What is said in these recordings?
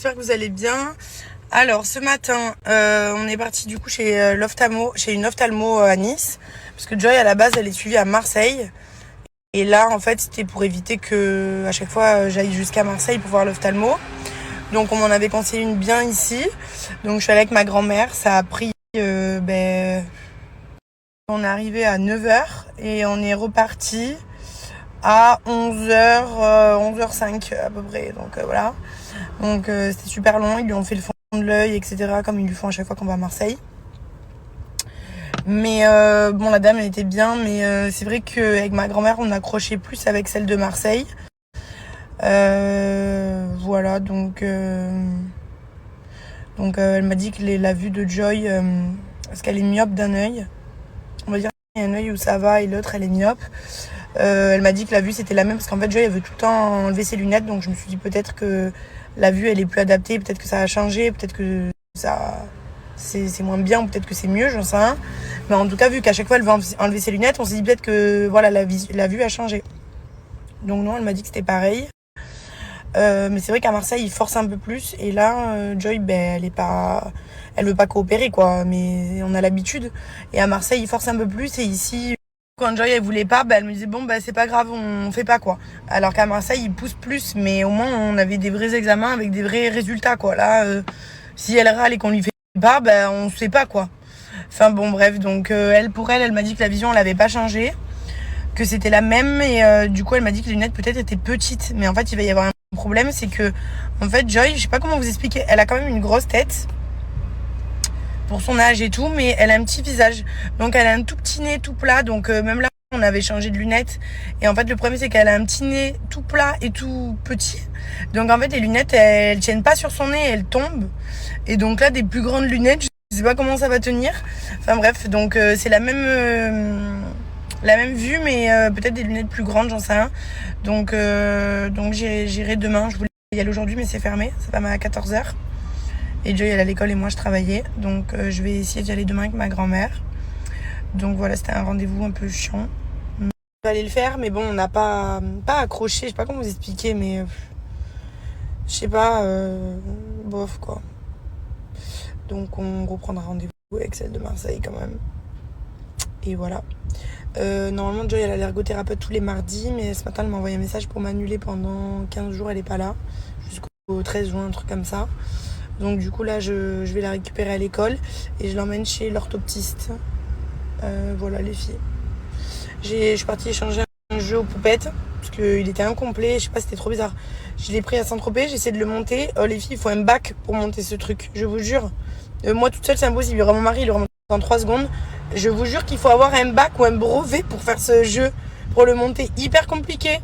J'espère que vous allez bien. Alors ce matin, on est parti du coup chez l'ophtalmo, chez une ophtalmo à Nice, parce que Joy à la base elle est suivie à Marseille. Et là en fait c'était pour éviter que à chaque fois j'aille jusqu'à Marseille pour voir l'ophtalmo. Donc on m'en avait conseillé une bien ici. Donc je suis allée avec ma grand-mère. Ça a pris on est arrivé à 9h et on est reparti à 11h, 11h05 à peu près. Donc voilà. Donc c'était super long, ils lui ont fait le fond de l'œil, etc. comme ils lui font à chaque fois qu'on va à Marseille. Mais bon, la dame elle était bien, mais c'est vrai qu'avec ma grand-mère on accrochait plus avec celle de Marseille. Voilà, donc elle m'a dit que la vue de Joy, parce qu'elle est myope d'un œil, on va dire qu'il y a un œil où ça va et l'autre elle est myope. Elle m'a dit que la vue c'était la même, parce qu'en fait Joy elle veut tout le temps enlever ses lunettes, donc je me suis dit peut-être que la vue elle est plus adaptée, peut-être que ça a changé, peut-être que ça c'est moins bien, ou peut-être que c'est mieux, j'en sais rien. Mais en tout cas, vu qu'à chaque fois elle veut enlever ses lunettes, on s'est dit peut-être que voilà la vue a changé. Donc non, elle m'a dit que c'était pareil. Mais c'est vrai qu'à Marseille ils forcent un peu plus, et là Joy elle veut pas coopérer quoi, mais on a l'habitude. Et à Marseille ils forcent un peu plus, et ici quand Joy elle voulait pas, elle me disait bon c'est pas grave, on fait pas quoi. Alors qu'à Marseille ils poussent plus, mais au moins on avait des vrais examens avec des vrais résultats quoi. Là si elle râle et qu'on lui fait pas, on sait pas quoi. Enfin bon bref, donc elle m'a dit que la vision elle avait pas changé, que c'était la même, et du coup elle m'a dit que les lunettes peut-être étaient petites, mais en fait il va y avoir un problème, c'est que en fait Joy, je sais pas comment vous expliquer, elle a quand même une grosse tête pour son âge et tout, mais elle a un petit visage, donc elle a un tout petit nez tout plat, donc même là on avait changé de lunettes, et en fait le problème c'est qu'elle a un petit nez tout plat et tout petit, donc en fait les lunettes elles tiennent pas sur son nez, elles tombent, et donc là des plus grandes lunettes, je sais pas comment ça va tenir. Enfin bref, donc c'est la même vue, mais peut-être des lunettes plus grandes, j'en sais rien. Donc j'irai demain. Je voulais y aller aujourd'hui, mais c'est fermé. Ça va à 14h. Et Joy elle est à l'école et moi je travaillais. Donc je vais essayer d'y aller demain avec ma grand-mère. Donc voilà, c'était un rendez-vous un peu chiant. On va aller le faire, mais bon, on n'a pas accroché. Je sais pas comment vous expliquer, mais je sais pas, bof quoi. Donc on reprendra rendez-vous avec celle de Marseille quand même. Et voilà. Normalement Joy elle a l'ergothérapeute tous les mardis, mais ce matin elle m'a envoyé un message pour m'annuler pendant 15 jours, elle est pas là jusqu'au 13 juin, un truc comme ça. Donc du coup là je vais la récupérer à l'école et je l'emmène chez l'orthoptiste. Voilà les filles. Je suis partie échanger un jeu aux poupettes parce qu'il était incomplet, je sais pas, c'était trop bizarre. Je l'ai pris à Saint-Tropez, j'ai essayé de le monter. Les filles, il faut un bac pour monter ce truc, je vous jure. Moi toute seule c'est impossible, il y aura mon mari, il le remonte en 3 secondes. Je vous jure qu'il faut avoir un bac ou un brevet pour faire ce jeu, pour le monter, hyper compliqué.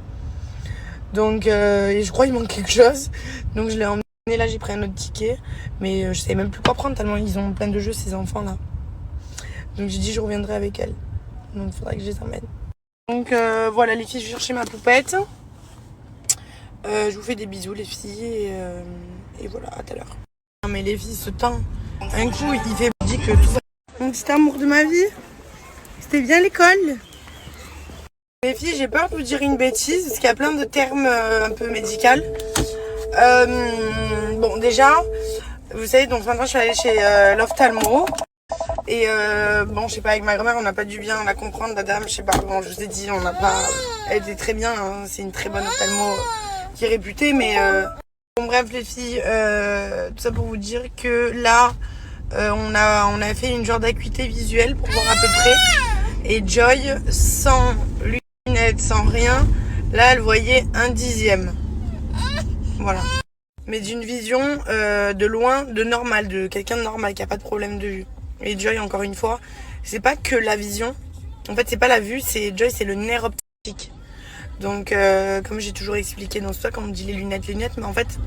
Donc et je crois qu'il manque quelque chose. Donc je l'ai emmené, là j'ai pris un autre ticket, mais je savais même plus quoi prendre tellement ils ont plein de jeux ces enfants là. Donc j'ai dit je reviendrai avec elle. Donc il faudrait que je les emmène. Donc voilà les filles, je vais chercher ma poupette. Je vous fais des bisous les filles, et voilà, à tout à l'heure. Non mais les filles, ce temps, un coup il fait dit que tout va. Mon petit amour de ma vie, c'était bien l'école. Les filles, j'ai peur de vous dire une bêtise parce qu'il y a plein de termes un peu médicaux. Bon déjà, vous savez, donc maintenant je suis allée chez l'ophtalmo. Et bon, je sais pas, avec ma grand-mère on n'a pas dû bien la comprendre, la dame, je sais pas, bon je vous ai dit, on n'a pas, elle était très bien, hein, c'est une très bonne ophtalmo qui est réputée, mais bon bref les filles, tout ça pour vous dire que là on a fait une genre d'acuité visuelle pour voir à peu près, et Joy sans lunettes, sans rien, là elle voyait 1/10, voilà, mais d'une vision de loin, de normal, de quelqu'un de normal qui a pas de problème de vue. Et Joy, encore une fois, c'est pas que la vision. En fait, c'est pas la vue, c'est Joy, c'est le nerf optique. Donc, comme j'ai toujours expliqué dans ce cas, quand on dit les lunettes, mais en fait,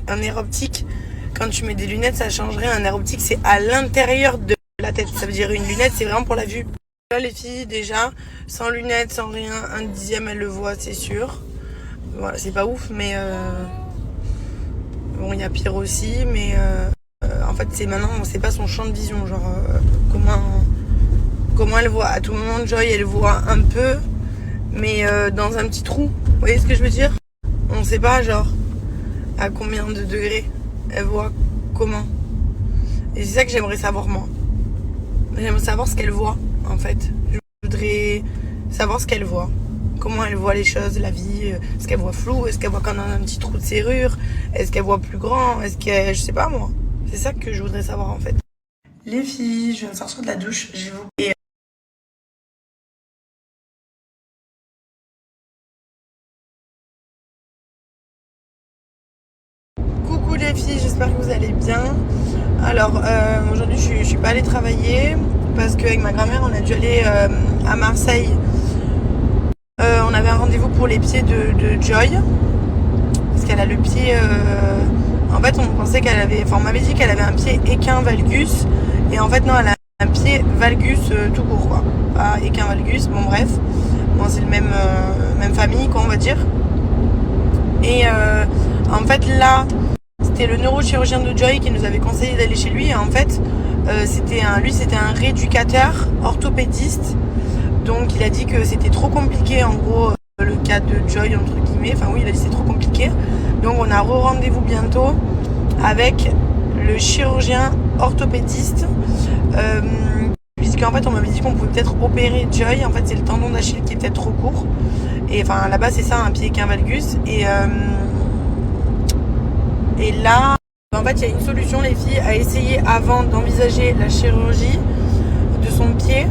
un nerf optique, quand tu mets des lunettes, ça changerait. Un nerf optique, c'est à l'intérieur de la tête. Ça veut dire une lunette, c'est vraiment pour la vue. Là, les filles, déjà, sans lunettes, sans rien, 1/10, elles le voient, c'est sûr. Voilà, c'est pas ouf, mais bon, il y a pire aussi, mais en fait c'est maintenant, c'est pas son champ de vision, genre comment elle voit. À tout moment Joy elle voit un peu, mais dans un petit trou, vous voyez ce que je veux dire, on sait pas genre à combien de degrés. Elle voit comment? Et c'est ça que j'aimerais savoir moi. J'aimerais savoir ce qu'elle voit en fait. Je voudrais savoir ce qu'elle voit. Comment elle voit les choses, la vie. Est-ce qu'elle voit flou? Est-ce qu'elle voit quand on a un petit trou de serrure? Est-ce qu'elle voit plus grand? Est-ce qu'elle... Je sais pas moi. C'est ça que je voudrais savoir en fait. Les filles, je viens de sortir de la douche. Et coucou les filles, j'espère que vous allez bien. Alors aujourd'hui je suis pas allée travailler parce qu'avec ma grand-mère on a dû aller à Marseille. On avait un rendez-vous pour les pieds de Joy parce qu'elle a le pied. En fait on pensait qu'elle avait, enfin on m'avait dit qu'elle avait un pied équin valgus et en fait non, elle a un pied valgus tout court quoi. Pas équin valgus, bon bref. Bon c'est le même famille quoi on va dire. Et en fait là c'était le neurochirurgien de Joy qui nous avait conseillé d'aller chez lui. Et en fait, c'était un rééducateur orthopédiste. Donc il a dit que c'était trop compliqué en gros le cas de Joy entre guillemets. Enfin oui, il a dit c'est trop compliqué. Donc on a rendez-vous bientôt avec le chirurgien orthopédiste. Puisqu'en fait on m'avait dit qu'on pouvait peut-être opérer Joy. En fait c'est le tendon d'Achille qui est peut-être trop court. Et enfin là-bas c'est ça, un pied qu'un valgus. Et là, en fait, il y a une solution, les filles, à essayer avant d'envisager la chirurgie de son pied,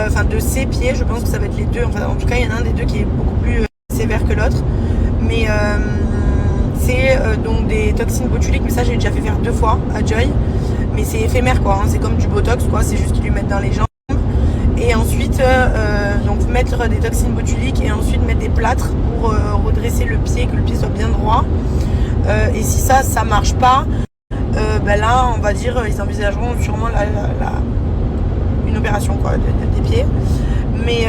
enfin de ses pieds. Je pense que ça va être les deux. Enfin, en tout cas, il y en a un des deux qui est beaucoup plus sévère que l'autre. Mais c'est donc des toxines botuliques. Mais ça, j'ai déjà fait faire 2 fois à Joy. Mais c'est éphémère, quoi. Hein. C'est comme du botox, quoi. C'est juste qu'ils lui mettent dans les jambes. Et ensuite, donc mettre des toxines botuliques et ensuite mettre des plâtres pour redresser le pied, que le pied soit bien droit. Et si ça marche pas, ben là on va dire ils envisageront sûrement une opération quoi, des pieds. Mais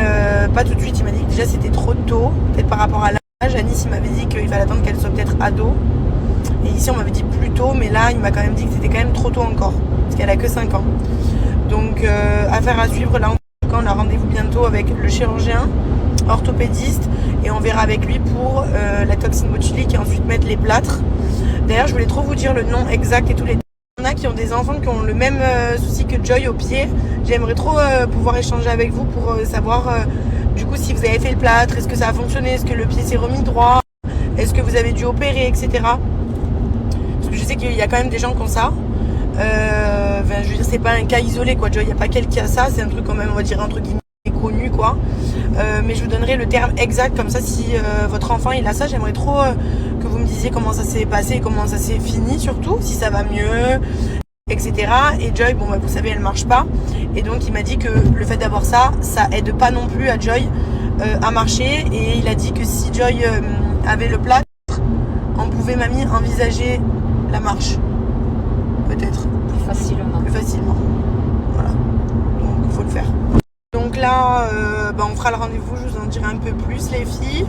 pas tout de suite, il m'a dit que déjà c'était trop tôt, peut-être par rapport à l'âge. Anis il m'avait dit qu'il fallait attendre qu'elle soit peut-être ado. Et ici on m'avait dit plus tôt, mais là il m'a quand même dit que c'était quand même trop tôt encore, parce qu'elle a que 5 ans. Donc affaire à suivre, là en tout cas on a rendez-vous bientôt avec le chirurgien orthopédiste et on verra avec lui pour la toxine botulique et ensuite mettre les plâtres. D'ailleurs je voulais trop vous dire le nom exact et tous les... Il y en a qui ont des enfants qui ont le même souci que Joy au pied. J'aimerais trop pouvoir échanger avec vous pour savoir du coup si vous avez fait le plâtre, est-ce que ça a fonctionné, est-ce que le pied s'est remis droit, est-ce que vous avez dû opérer, etc. Parce que je sais qu'il y a quand même des gens qui ont ça. Enfin, je veux dire c'est pas un cas isolé quoi, Joy, il n'y a pas quelqu'un qui a ça, c'est un truc quand même on va dire entre guillemets connu quoi. Mais je vous donnerai le terme exact comme ça si votre enfant il a ça, j'aimerais trop que vous me disiez comment ça s'est passé, comment ça s'est fini surtout, si ça va mieux, etc. Et Joy, bon bah, vous savez elle marche pas et donc il m'a dit que le fait d'avoir ça aide pas non plus à Joy à marcher et il a dit que si Joy avait le plâtre on pouvait mamie envisager la marche peut-être plus facilement voilà, donc faut le faire. Donc là, on fera le rendez-vous, je vous en dirai un peu plus les filles,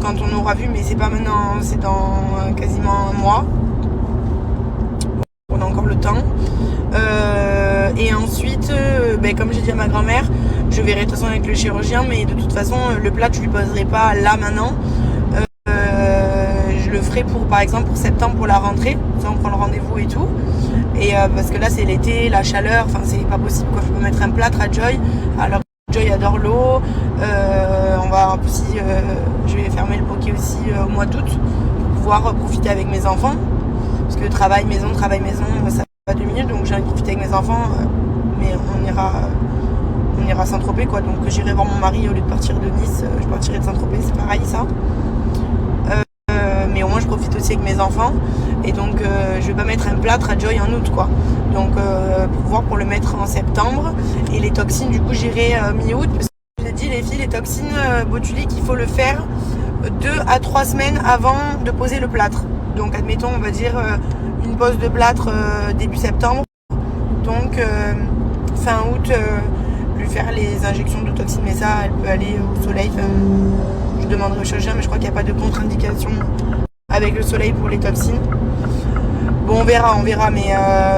quand on aura vu, mais c'est pas maintenant, c'est dans quasiment un mois. On a encore le temps. Et ensuite, comme j'ai dit à ma grand-mère, je verrai de toute façon avec le chirurgien, mais de toute façon, le plâtre, je lui poserai pas là maintenant. Je le ferai pour, par exemple, pour septembre, pour la rentrée. Ça, on prend le rendez-vous et tout. Et parce que là c'est l'été, la chaleur, enfin c'est pas possible quoi. Je peux mettre un plâtre à Joy, alors que Joy adore l'eau. On va aussi, je vais fermer le poké aussi au mois d'août pour pouvoir profiter avec mes enfants. Parce que travail maison, ça va 2 minutes, donc j'ai envie de profiter avec mes enfants. Mais on ira Saint-Tropez quoi. Donc j'irai voir mon mari au lieu de partir de Nice, je partirai de Saint-Tropez, c'est pareil ça. Mais au moins je profite aussi avec mes enfants et donc je vais pas mettre un plâtre à Joy en août quoi, donc pour le mettre en septembre. Et les toxines du coup j'irai mi-août parce que je vous ai dit les filles, les toxines botuliques il faut le faire 2 à 3 semaines avant de poser le plâtre. Donc admettons on va dire une pose de plâtre début septembre, donc fin août lui faire les injections de toxines, mais ça elle peut aller au soleil. Je demanderai au chirurgien, mais je crois qu'il n'y a pas de contre-indication avec le soleil pour les toxines. Bon, on verra, mais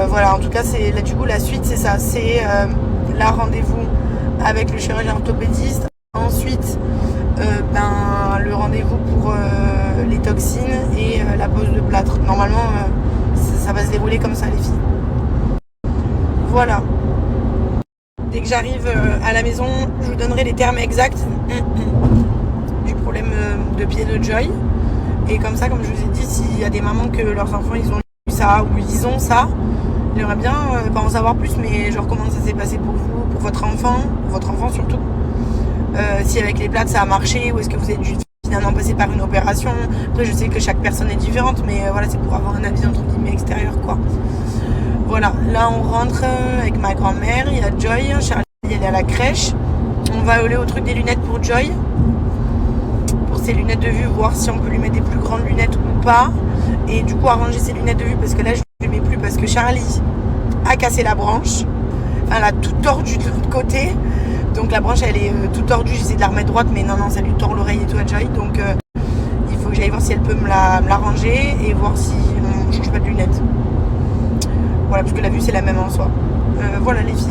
voilà, en tout cas, c'est là du coup la suite, c'est ça, c'est là rendez-vous avec le chirurgien orthopédiste. Ensuite, le rendez-vous pour les toxines et la pose de plâtre. Normalement, ça va se dérouler comme ça les filles. Voilà. Dès que j'arrive à la maison, je vous donnerai les termes exacts du problème de pied de Joy. Et comme ça, comme je vous ai dit, s'il y a des mamans que leurs enfants ils ont eu ça ou ils ont ça, j'aimerais bien pas en savoir plus, mais genre comment ça s'est passé pour vous, pour votre enfant surtout. Si avec les plates ça a marché ou est-ce que vous êtes finalement passé par une opération. Après je sais que chaque personne est différente, mais voilà, c'est pour avoir un avis entre guillemets extérieur quoi. Voilà, là on rentre avec ma grand-mère, il y a Joy, Charlie elle est à la crèche. On va aller au truc des lunettes pour Joy, pour ses lunettes de vue, voir si on peut lui mettre des plus grandes lunettes ou pas. Et du coup arranger ses lunettes de vue parce que là je ne lui mets plus parce que Charlie a cassé la branche. Elle a tout tordu de l'autre côté. Donc la branche elle est toute tordue, j'essaie de la remettre droite mais non ça lui tord l'oreille et tout à Joy. Donc il faut que j'aille voir si elle peut me la ranger et voir si on ne change pas de lunettes. Voilà, parce que la vue c'est la même en soi. Voilà les filles.